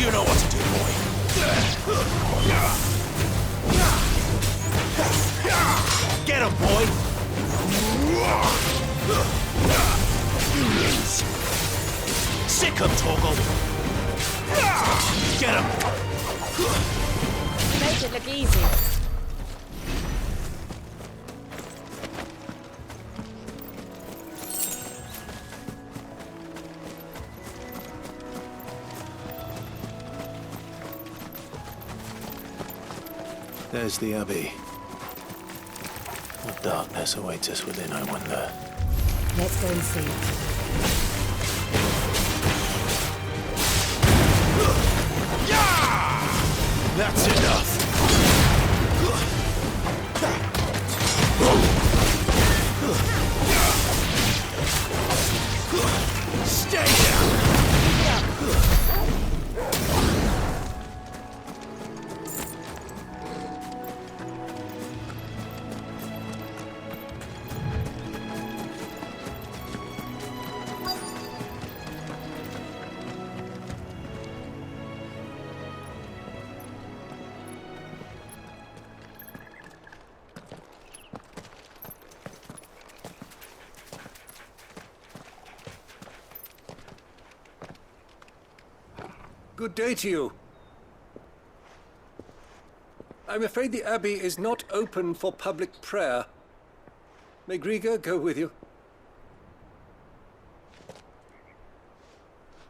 You know what to do, boy. Get him, boy! Sick him, Torgal! Get him! Make it look easy. There's the Abbey. What darkness awaits us within, I wonder. Let's go and see. That's enough! Stay down! Good day to you. I'm afraid the Abbey is not open for public prayer. May Grieger go with you?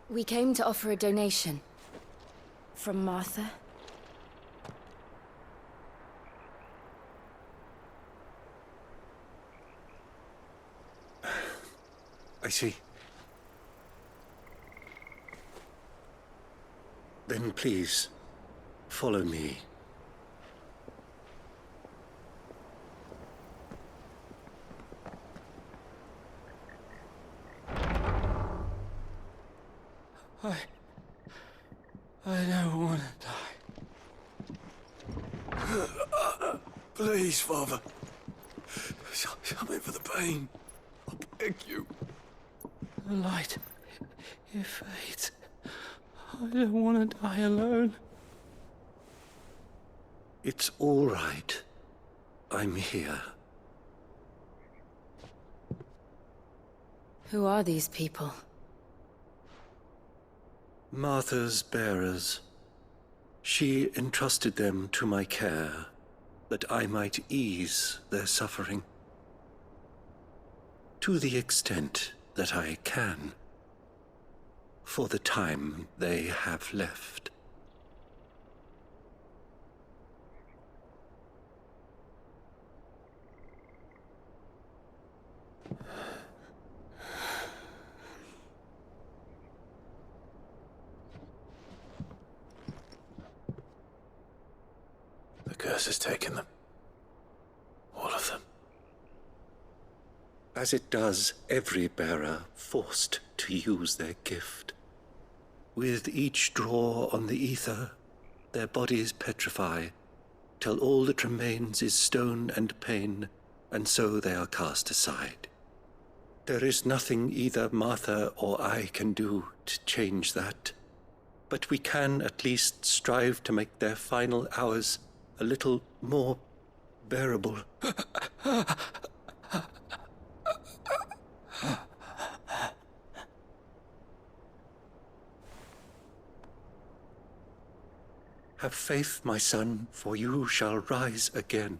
We came to offer a donation. From Martha. I see. Then please, follow me. I don't want to die. Please, Father. Shut me for the pain. I beg you. The light, it fades. I don't want to die alone. It's all right. I'm here. Who are these people? Martha's bearers. She entrusted them to my care, that I might ease their suffering. To the extent that I can. For the time they have left. The curse has taken them. All of them. As it does every bearer forced to use their gift. With each draw on the aether, their bodies petrify, till all that remains is stone and pain, and so they are cast aside. There is nothing either Martha or I can do to change that, but we can at least strive to make their final hours a little more bearable. Have faith, my son, for you shall rise again,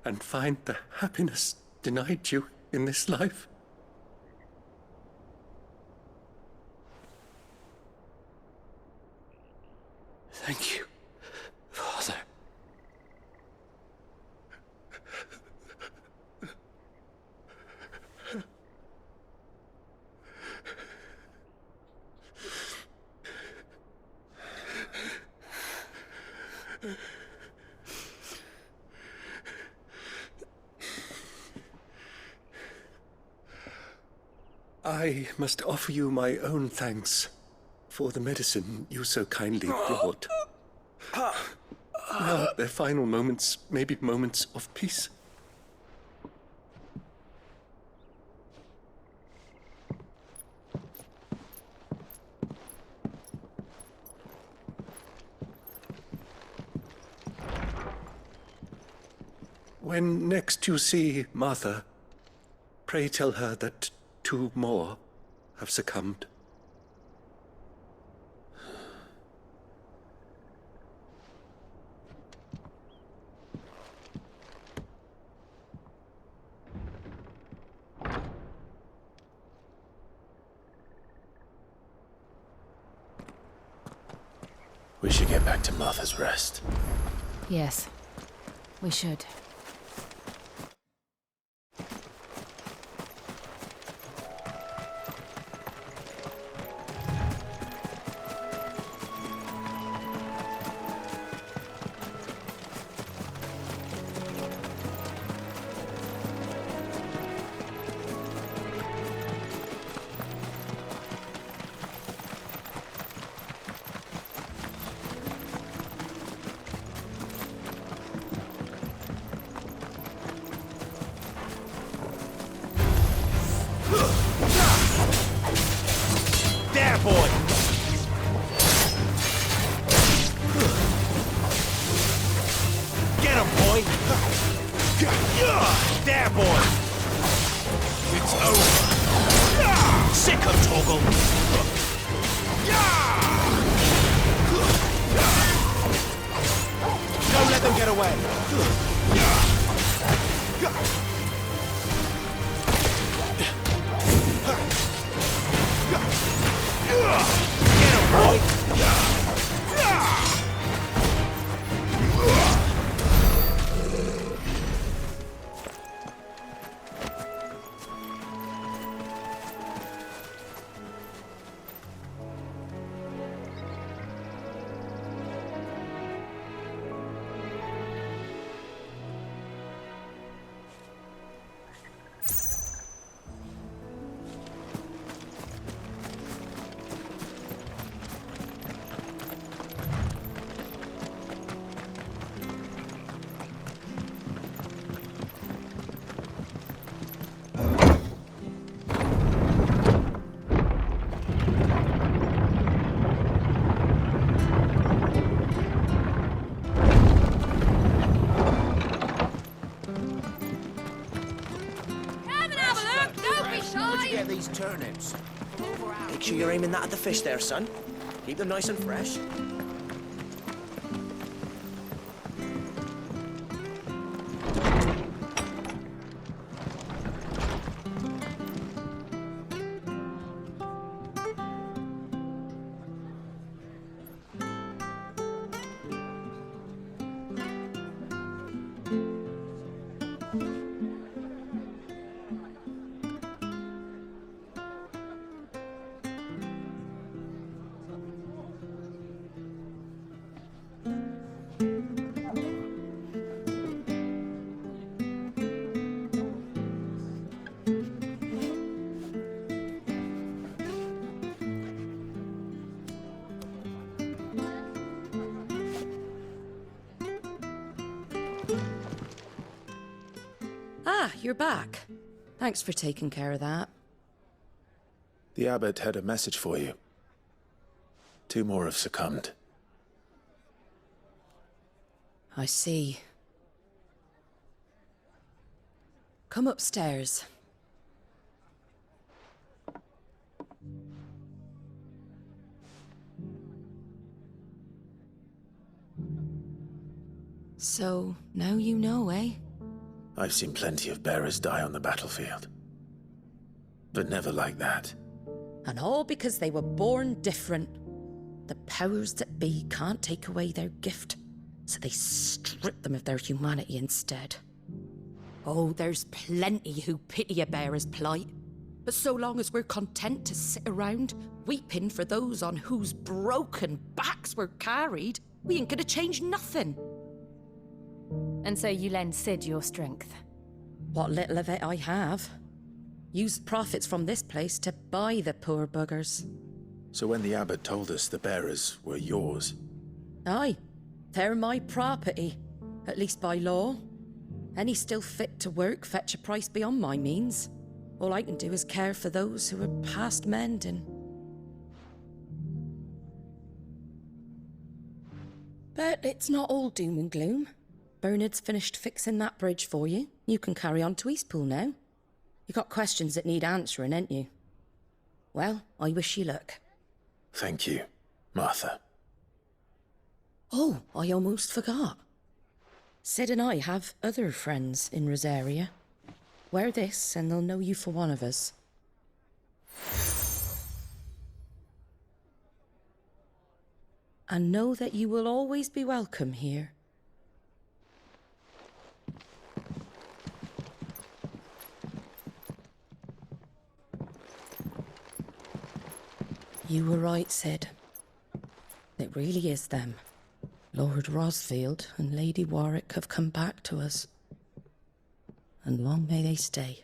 and find the happiness denied you in this life. Thank you, Father. I must offer you my own thanks for the medicine you so kindly brought. Now, their final moments may be moments of peace. When next you see Martha, pray tell her that 2 more have succumbed. We should get back to Martha's Rest. Yes, we should. Turnips. Make sure you're aiming that at the fish there, son. Keep them nice and fresh. Ah, you're back. Thanks for taking care of that. The abbot had a message for you. 2 more have succumbed. I see. Come upstairs. So, now you know, eh? I've seen plenty of bearers die on the battlefield. But never like that. And all because they were born different. The powers that be can't take away their gift, so they strip them of their humanity instead. Oh, there's plenty who pity a bearer's plight. But so long as we're content to sit around, weeping for those on whose broken backs we're carried, we ain't gonna change nothing. And so you lend Sid your strength? What little of it I have. Used profits from this place to buy the poor buggers. So when the abbot told us the bearers were yours... Aye, they're my property, at least by law. Any still fit to work fetch a price beyond my means. All I can do is care for those who are past mending. But it's not all doom and gloom. Bernard's finished fixing that bridge for you. You can carry on to Eastpool now. You got questions that need answering, ain't you? Well, I wish you luck. Thank you, Martha. Oh, I almost forgot. Sid and I have other friends in Rosaria. Wear this and they'll know you for one of us. And know that you will always be welcome here. You were right, Sid. It really is them. Lord Rosfield and Lady Warwick have come back to us. And long may they stay.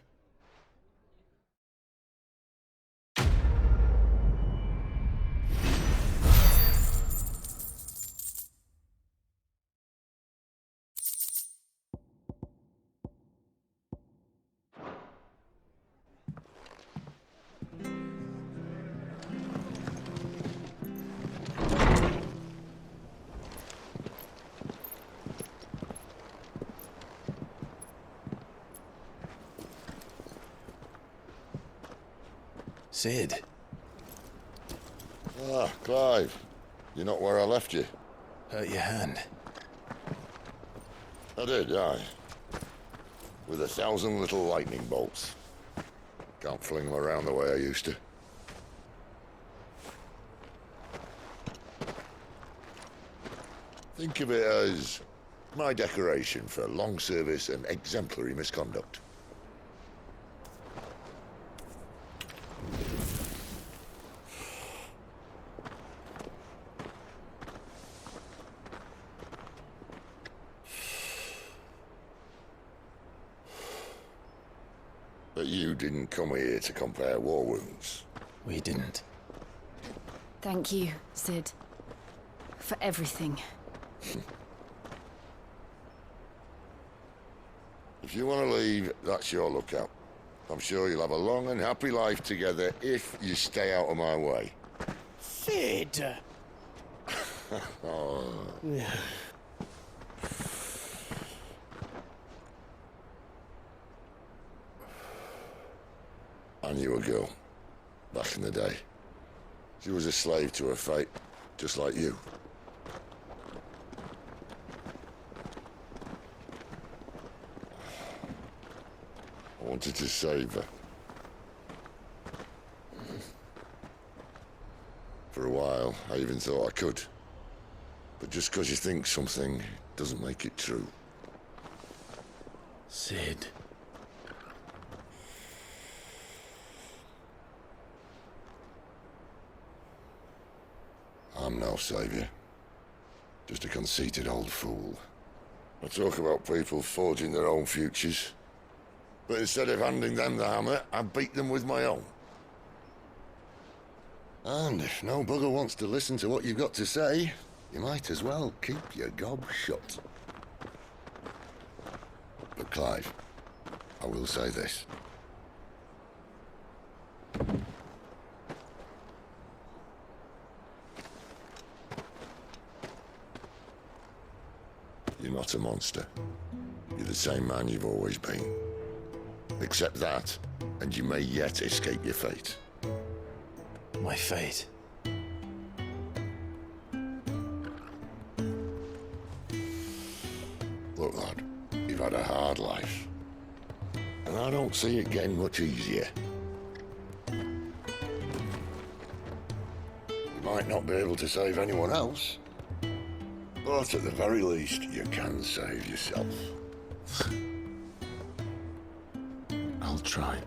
Sid. Ah, Clive. You're not where I left you. Hurt your hand. I did, aye. With 1,000 little lightning bolts. Can't fling them around the way I used to. Think of it as my decoration for long service and exemplary misconduct. But you didn't come here to compare war wounds. We didn't. Thank you, Sid. For everything. If you want to leave, that's your lookout. I'm sure you'll have a long and happy life together if you stay out of my way. Sid! Oh. I knew a girl, back in the day. She was a slave to her fate, just like you. I wanted to save her. For a while, I even thought I could. But just because you think something doesn't make it true. Sid. I'm no savior. Just a conceited old fool. I talk about people forging their own futures. But instead of handing them the hammer, I beat them with my own. And if no bugger wants to listen to what you've got to say, you might as well keep your gob shut. But Clive, I will say this. You're not a monster. You're the same man you've always been. Accept that, and you may yet escape your fate. My fate. Look, lad, you've had a hard life. And I don't see it getting much easier. You might not be able to save anyone else, but at the very least, you can save yourself. I'll try.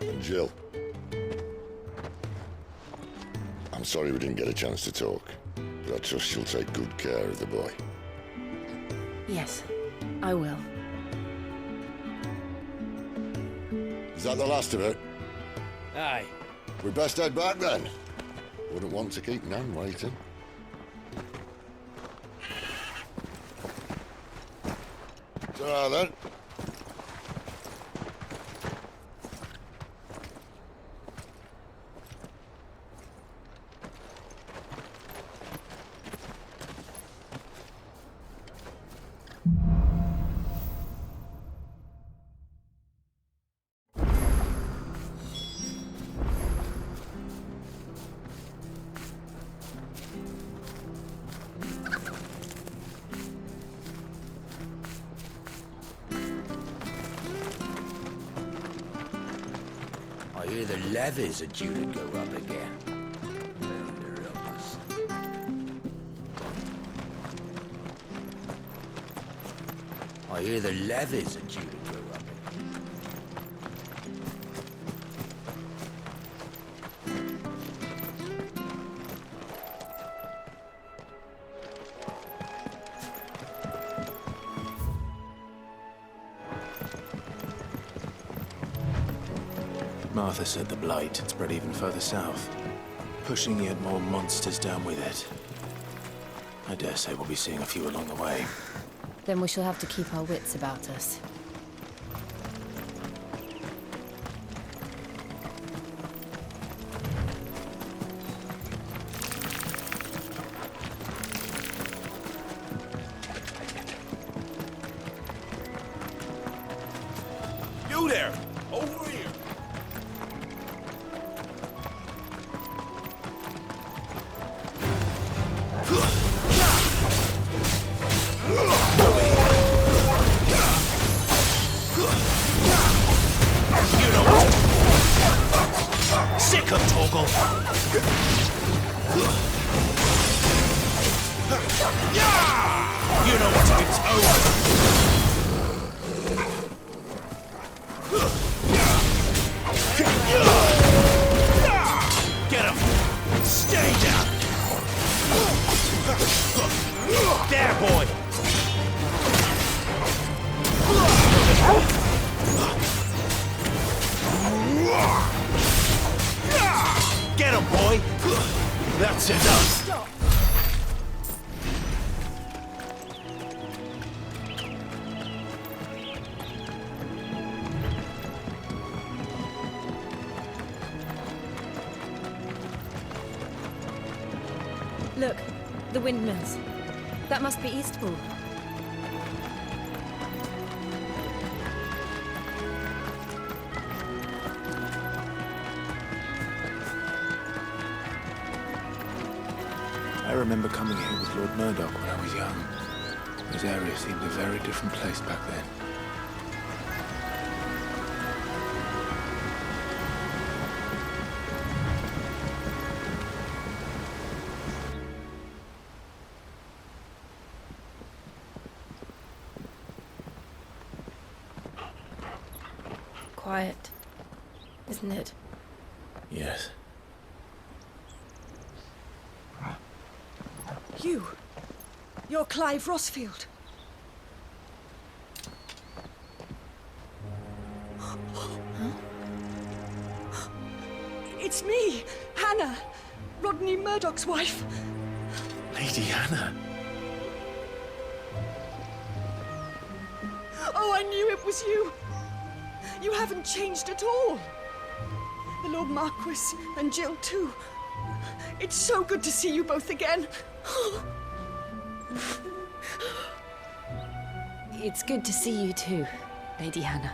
And Jill, I'm sorry we didn't get a chance to talk, but I trust she'll take good care of the boy. Yes, I will. Is that the last of it? Aye. We best head back then. Wouldn't want to keep Nan waiting. Ta-ra then. levies are due to go up again. I hear the levies are due to go up again. Martha said the Blight had spread even further south, pushing yet more monsters down with it. I dare say we'll be seeing a few along the way. Then we shall have to keep our wits about us. You there! Over here! Sick of Toggle! You know what? It's over! Get him! Stay down! There, boy! Get him, boy! That's enough! Stop! Look, the windmills. That must be Eastpool. I remember coming here with Lord Murdoch when I was young. This area seemed a very different place back then. Quiet, isn't it? Yes. You're Clive Rosfield. It's me, Hannah, Rodney Murdoch's wife. Lady Hannah. Oh, I knew it was you. You haven't changed at all. The Lord Marquis and Jill too. It's so good to see you both again. It's good to see you too, Lady Hannah.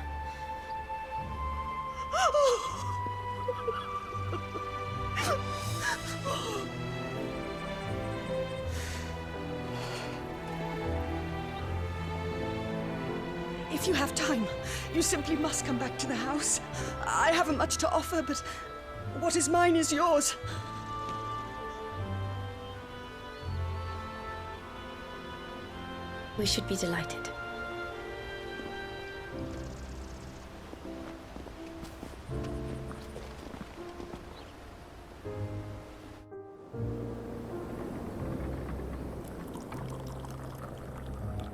If you have time, you simply must come back to the house. I haven't much to offer, but what is mine is yours. We should be delighted.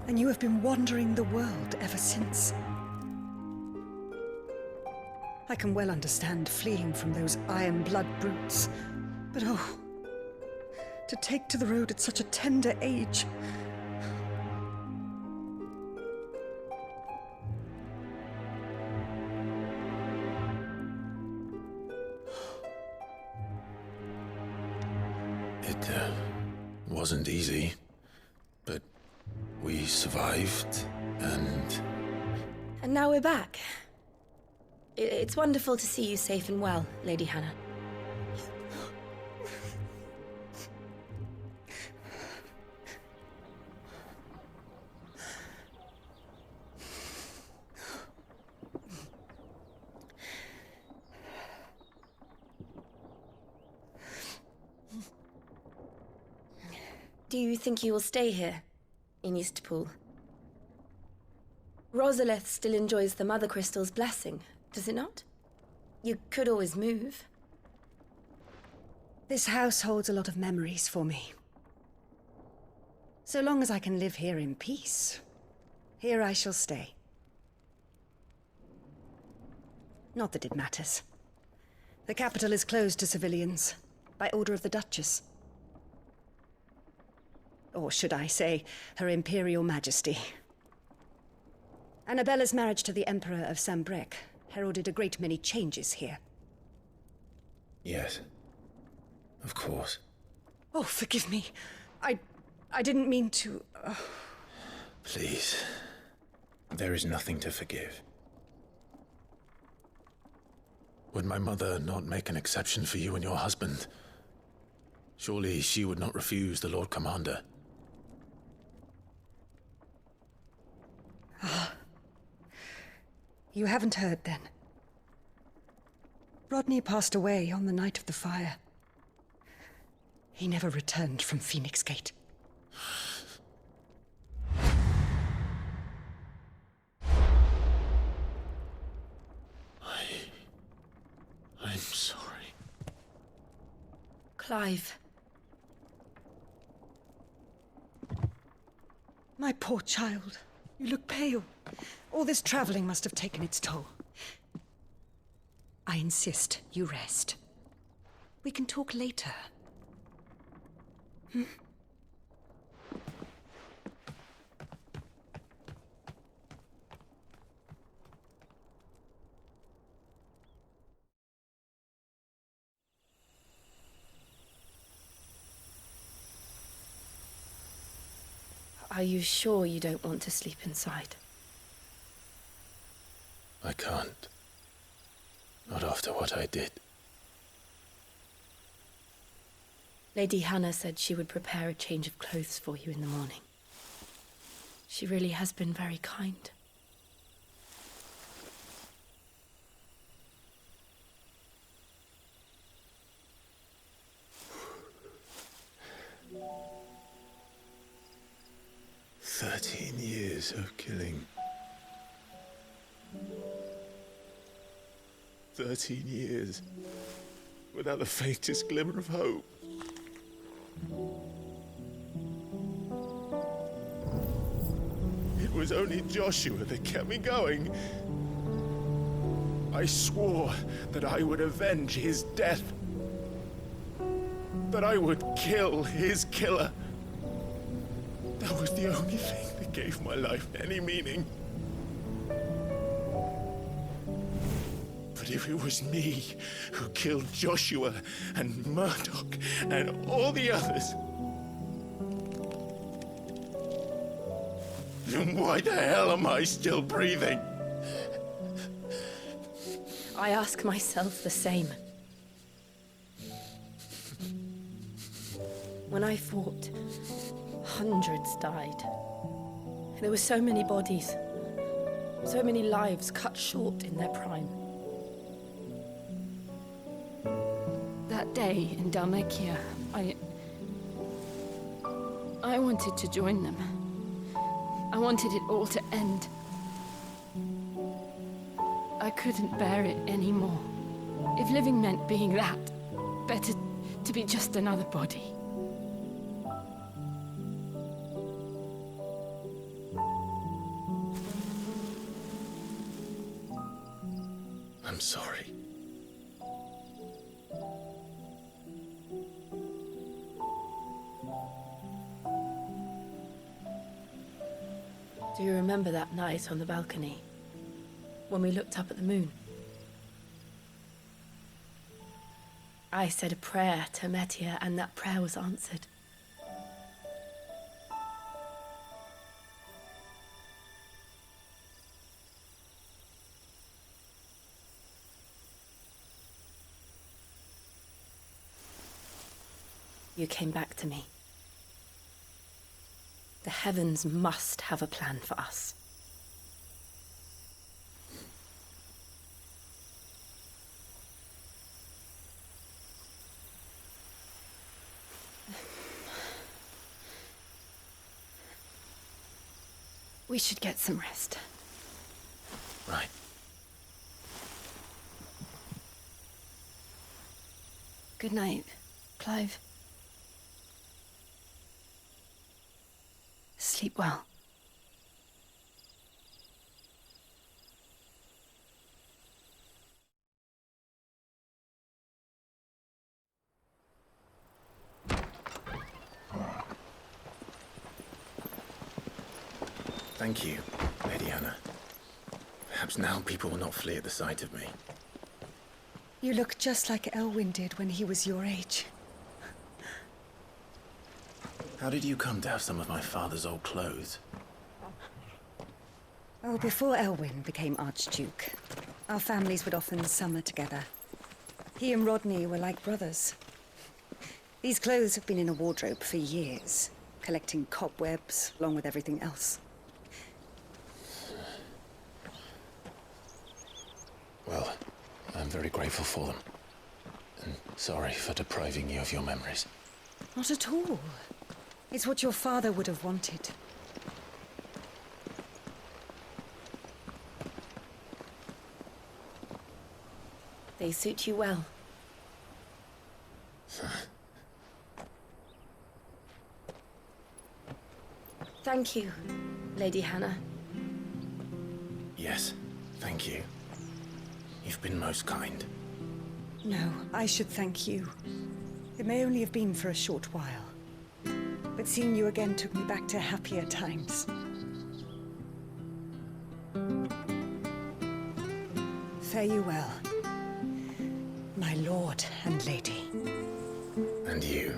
And you have been wandering the world ever since. I can well understand fleeing from those iron blood brutes, but oh, to take to the road at such a tender age. It wasn't easy, but we survived, and... And now we're back. It's wonderful to see you safe and well, Lady Hannah. Do you think you will stay here, in Eastpool? Rosalith still enjoys the Mothercrystals' blessing, does it not? You could always move. This house holds a lot of memories for me. So long as I can live here in peace, here I shall stay. Not that it matters. The capital is closed to civilians, by order of the Duchess. Or should I say, Her Imperial Majesty. Annabella's marriage to the Emperor of Sambrec heralded a great many changes here. Yes. Of course. Oh, forgive me. I didn't mean to... Please. There is nothing to forgive. Would my mother not make an exception for you and your husband? Surely she would not refuse the Lord Commander. You haven't heard, then. Rodney passed away on the night of the fire. He never returned from Phoenix Gate. I'm sorry. Clive. My poor child. You look pale. All this traveling must have taken its toll. I insist you rest. We can talk later. Are you sure you don't want to sleep inside? I can't. Not after what I did. Lady Hannah said she would prepare a change of clothes for you in the morning. She really has been very kind. Years of killing. 13 years. Without the faintest glimmer of hope. It was only Joshua that kept me going. I swore that I would avenge his death. That I would kill his killer. That was the only thing that gave my life any meaning. But if it was me who killed Joshua and Murdoch and all the others, then why the hell am I still breathing? I ask myself the same. When I fought, hundreds died. There were so many bodies, so many lives cut short in their prime. That day in Dalmekia, I wanted to join them. I wanted it all to end. I couldn't bear it anymore. If living meant being that, better to be just another body. I'm sorry. Do you remember that night on the balcony? When we looked up at the moon? I said a prayer to Metia, and that prayer was answered. You came back to me. The heavens must have a plan for us. We should get some rest. Right. Good night, Clive. Sleep well. Thank you, Lady Hannah. Perhaps now people will not flee at the sight of me. You look just like Elwyn did when he was your age. How did you come to have some of my father's old clothes? Oh, before Elwyn became Archduke, our families would often summer together. He and Rodney were like brothers. These clothes have been in a wardrobe for years, collecting cobwebs along with everything else. Well, I'm very grateful for them. And sorry for depriving you of your memories. Not at all. It's what your father would have wanted. They suit you well. Thank you, Lady Hannah. Yes, thank you. You've been most kind. No, I should thank you. It may only have been for a short while, but seeing you again took me back to happier times. Fare you well, my lord and lady. And you,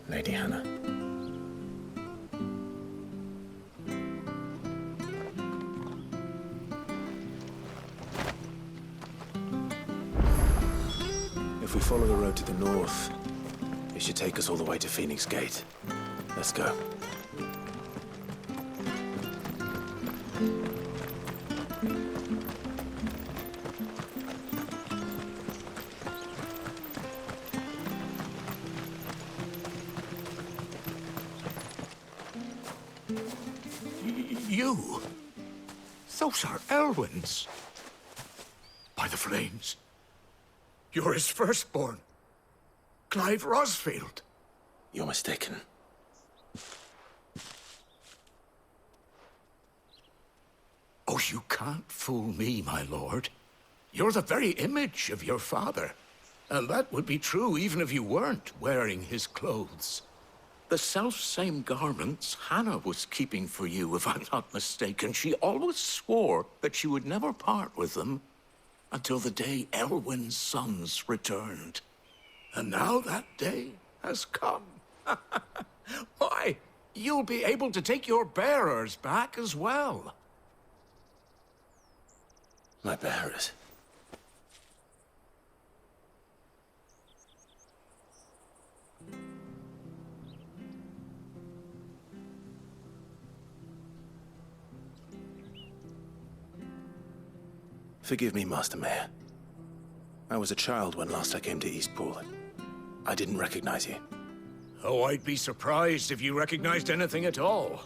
Lady Hannah. If we follow the road to the north, it should take us all the way to Phoenix Gate. Let's go. You? Those are Elwyn's. By the flames. You're his firstborn. Clive Rosfield. You're mistaken. Oh, you can't fool me, my lord. You're the very image of your father. And that would be true even if you weren't wearing his clothes. The self-same garments Hannah was keeping for you, if I'm not mistaken. She always swore that she would never part with them until the day Elwyn's sons returned. And now that day has come. Why, you'll be able to take your bearers back as well. My bearers. Forgive me, Master Mayor. I was a child when last I came to Eastpool. I didn't recognize you. Oh, I'd be surprised if you recognized anything at all.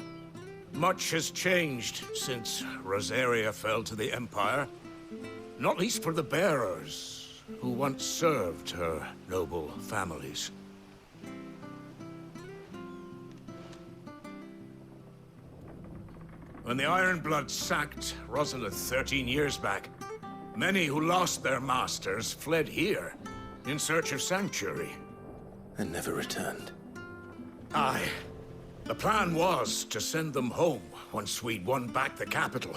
Much has changed since Rosaria fell to the Empire. Not least for the bearers, who once served her noble families. When the Ironbloods sacked Rosalith 13 years back, many who lost their masters fled here in search of sanctuary. And never returned. Aye. The plan was to send them home once we'd won back the capital.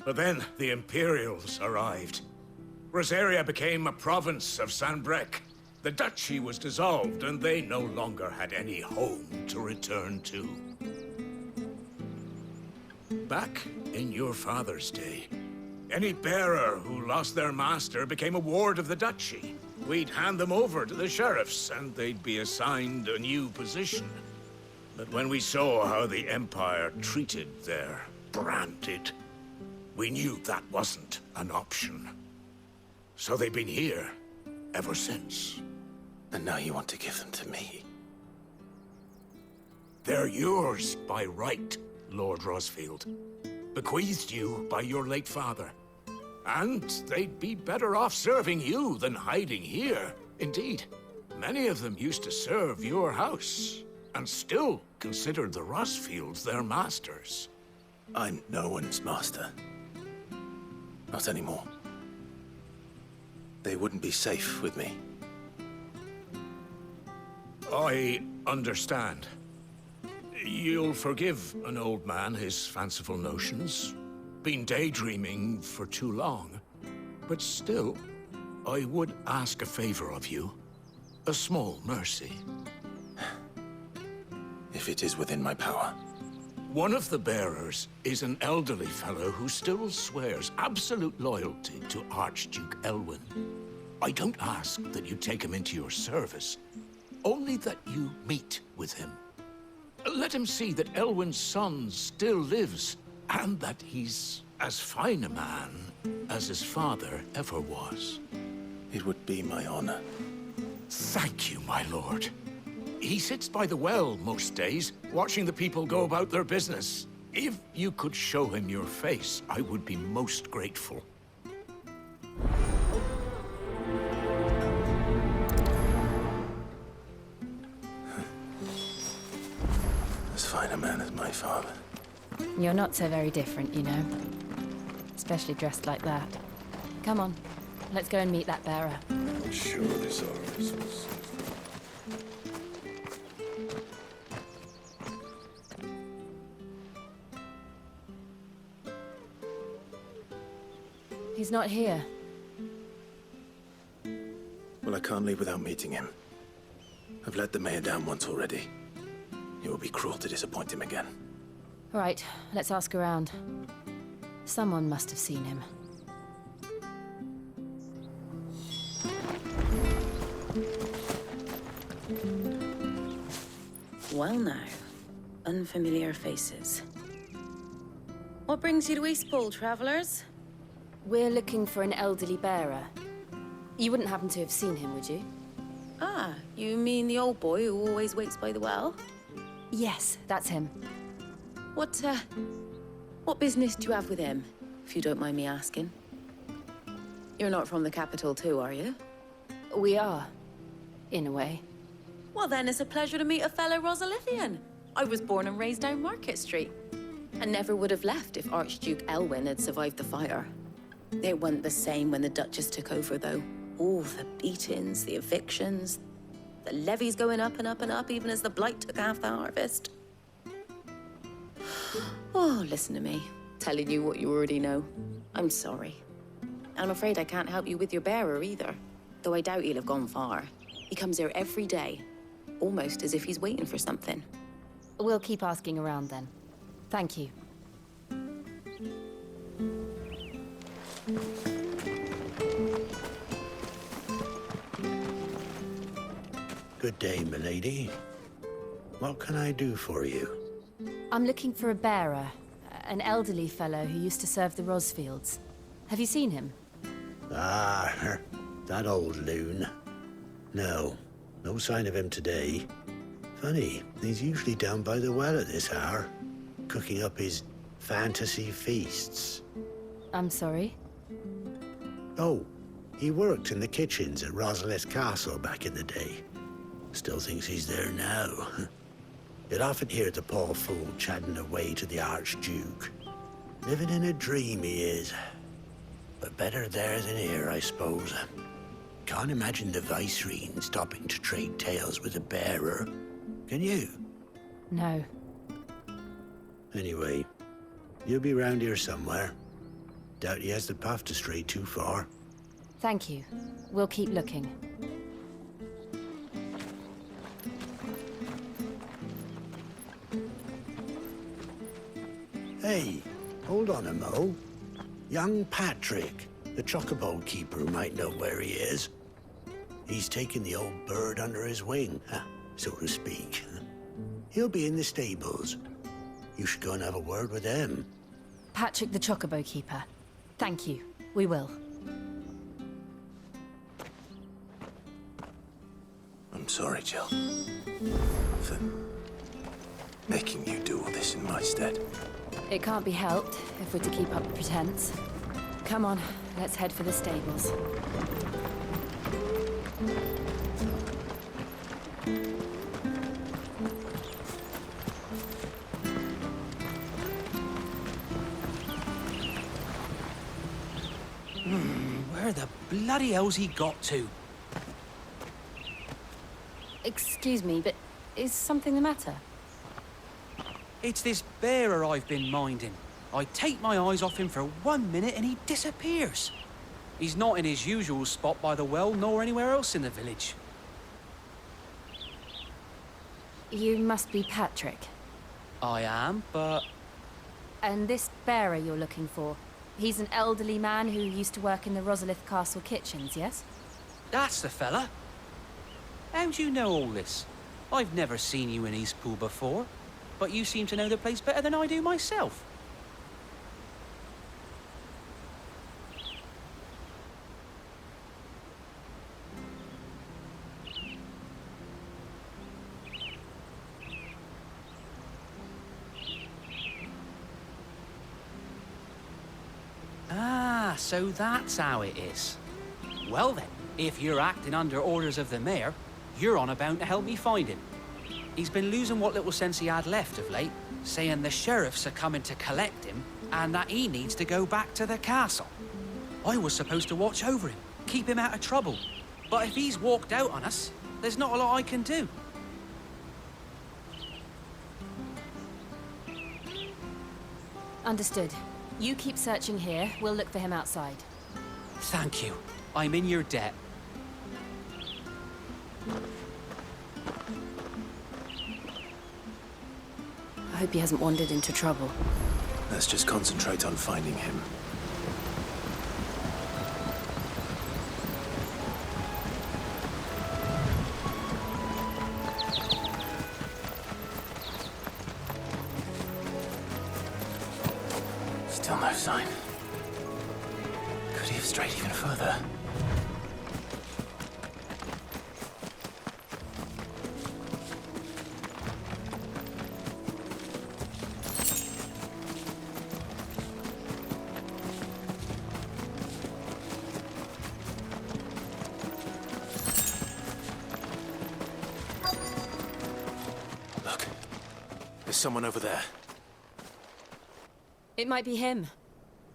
But then the Imperials arrived. Rosaria became a province of Sanbreque. The duchy was dissolved, and they no longer had any home to return to. Back in your father's day, any bearer who lost their master became a ward of the duchy. We'd hand them over to the sheriffs, and they'd be assigned a new position. But when we saw how the Empire treated their branded, we knew that wasn't an option. So they've been here ever since. And now you want to give them to me? They're yours by right, Lord Rosfield. bequeathed you by your late father. And they'd be better off serving you than hiding here. Indeed, many of them used to serve your house, and still considered the Rosfields their masters. I'm no one's master. Not anymore. They wouldn't be safe with me. I understand. You'll forgive an old man his fanciful notions. Been daydreaming for too long. But still, I would ask a favor of you. A small mercy. If it is within my power. One of the bearers is an elderly fellow who still swears absolute loyalty to Archduke Elwyn. I don't ask that you take him into your service, only that you meet with him. Let him see that Elwyn's son still lives, and that he's as fine a man as his father ever was. It would be my honor. Thank you, my lord. He sits by the well most days, watching the people go about their business. If you could show him your face, I would be most grateful. As fine a man as my father. You're not so very different, you know. Especially dressed like that. Come on, let's go and meet that bearer. Sure, this is. He's not here. Well, I can't leave without meeting him. I've let the mayor down once already. It would be cruel to disappoint him again. All right, let's ask around. Someone must have seen him. Well now, unfamiliar faces. What brings you to Eastpool, travelers? We're looking for an elderly bearer. You wouldn't happen to have seen him, would you? Ah, you mean the old boy who always waits by the well? Yes, that's him. What business do you have with him, if you don't mind me asking? You're not from the capital too, are you? We are, in a way. Well then, it's a pleasure to meet a fellow Rosalithian. I was born and raised down Market Street, and never would have left if Archduke Elwyn had survived the fire. It wasn't the same when the Duchess took over, though. All the beatings, the evictions, the levies going up and up and up, even as the Blight took half the harvest. Oh, listen to me, telling you what you already know. I'm sorry. I'm afraid I can't help you with your bearer either, though I doubt he'll have gone far. He comes here every day, almost as if he's waiting for something. We'll keep asking around then. Thank you. Good day, milady. What can I do for you? I'm looking for a bearer, an elderly fellow who used to serve the Rosfields. Have you seen him? Ah, that old loon. No sign of him today. Funny, he's usually down by the well at this hour, cooking up his fantasy feasts. I'm sorry? Oh, he worked in the kitchens at Rosalith Castle back in the day. Still thinks he's there now. You'd often hear the poor fool chatting away to the Archduke. Living in a dream he is. But better there than here, I suppose. Can't imagine the Vicereine stopping to trade tales with a bearer. Can you? No. Anyway, you'll be round here somewhere. Doubt he has the path to stray too far. Thank you. We'll keep looking. Hey, hold on a mo. Young Patrick, the chocobo keeper, might know where he is. He's taken the old bird under his wing, so to speak. He'll be in the stables. You should go and have a word with him. Patrick the chocobo keeper. Thank you. We will. I'm sorry, Jill. For making you do all this in my stead. It can't be helped if we're to keep up the pretense. Come on, let's head for the stables. Where the bloody hell's he got to? Excuse me, but is something the matter? It's this bearer I've been minding. I take my eyes off him for 1 minute and he disappears. He's not in his usual spot by the well, nor anywhere else in the village. You must be Patrick. I am, but... And this bearer you're looking for, he's an elderly man who used to work in the Rosalith Castle kitchens, yes? That's the fella. How do you know all this? I've never seen you in Eastpool before, but you seem to know the place better than I do myself. Ah, so that's how it is. Well then, if you're acting under orders of the mayor, you're on about to help me find him. He's been losing what little sense he had left of late, saying the sheriffs are coming to collect him and that he needs to go back to the castle. I was supposed to watch over him, keep him out of trouble. But if he's walked out on us, there's not a lot I can do. Understood. You keep searching here, we'll look for him outside. Thank you. I'm in your debt. I hope he hasn't wandered into trouble. Let's just concentrate on finding him. Still no sign. Could he have strayed even further? Look, there's someone over there. It might be him.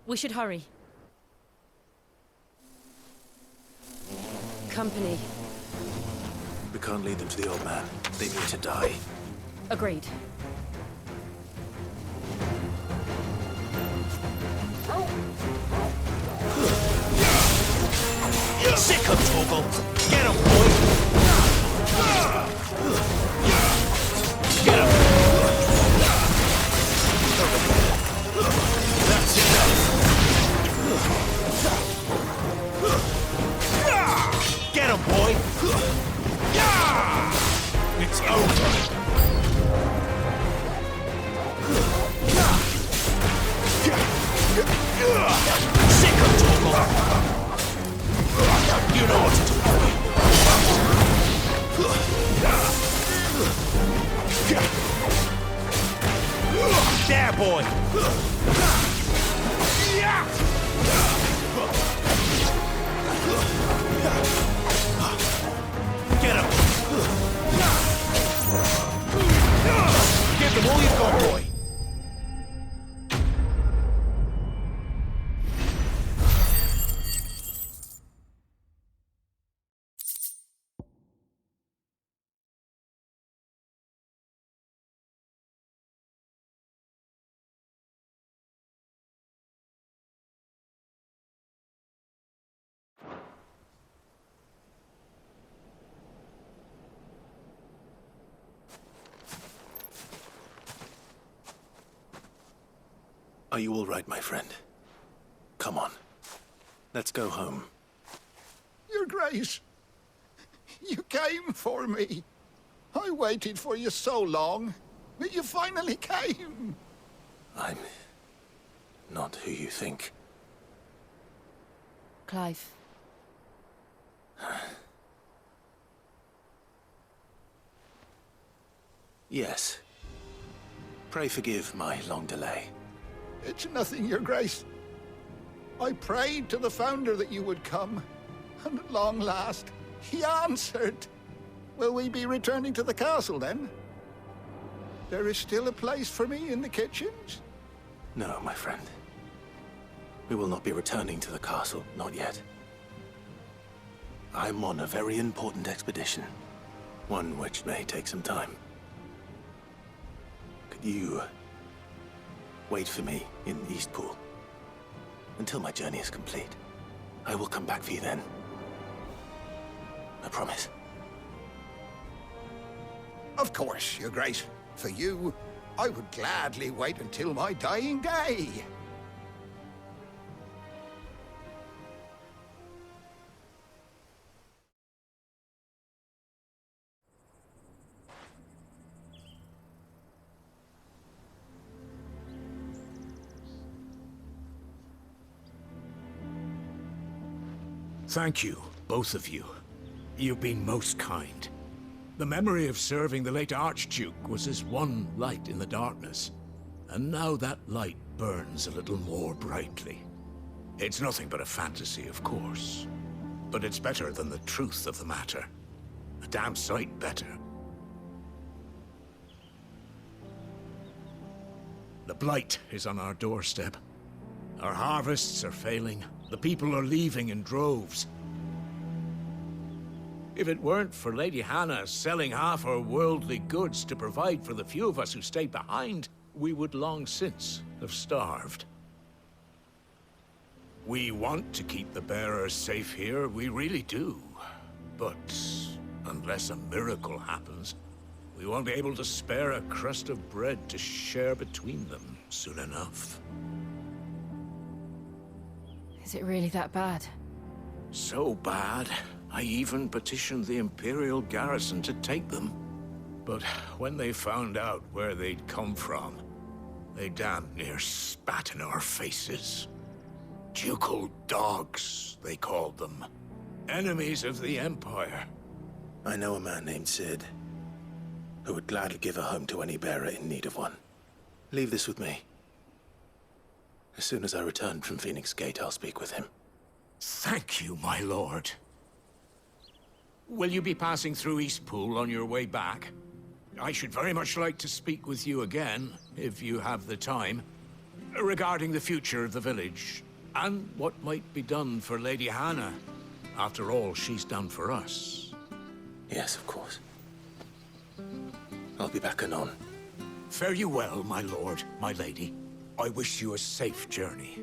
We should hurry. Company. We can't lead them to the old man. They need to die. Agreed. Sick of Toggle! Get him, boy! Get him! That's enough! Get him, boy! It's over! Sick of Toggle! You know what to do, boy. There, boy. Get him. Give them all you've got, boy. Are you all right, my friend? Come on. Let's go home. Your Grace, you came for me. I waited for you so long, but you finally came. I'm not who you think. Clive. Yes. Pray forgive my long delay. It's nothing, Your Grace. I prayed to the Founder that you would come, and at long last, he answered. Will we be returning to the castle, then? There is still a place for me in the kitchens? No, my friend. We will not be returning to the castle, not yet. I'm on a very important expedition. One which may take some time. Could you wait for me in Eastpool until my journey is complete? I will come back for you then. I promise. Of course, Your Grace. For you, I would gladly wait until my dying day. Thank you, both of you. You've been most kind. The memory of serving the late Archduke was as one light in the darkness, and now that light burns a little more brightly. It's nothing but a fantasy, of course, but it's better than the truth of the matter. A damn sight better. The Blight is on our doorstep. Our harvests are failing. The people are leaving in droves. If it weren't for Lady Hannah selling half her worldly goods to provide for the few of us who stayed behind, we would long since have starved. We want to keep the bearers safe here, we really do. But unless a miracle happens, we won't be able to spare a crust of bread to share between them soon enough. Is it really that bad? So bad, I even petitioned the Imperial garrison to take them. But when they found out where they'd come from, they damn near spat in our faces. Ducal dogs, they called them. Enemies of the Empire. I know a man named Sid, who would gladly give a home to any bearer in need of one. Leave this with me. As soon as I return from Phoenix Gate, I'll speak with him. Thank you, my lord. Will you be passing through Eastpool on your way back? I should very much like to speak with you again, if you have the time, regarding the future of the village, and what might be done for Lady Hannah, after all she's done for us. Yes, of course. I'll be back anon. Fare you well, my lord, my lady. I wish you a safe journey.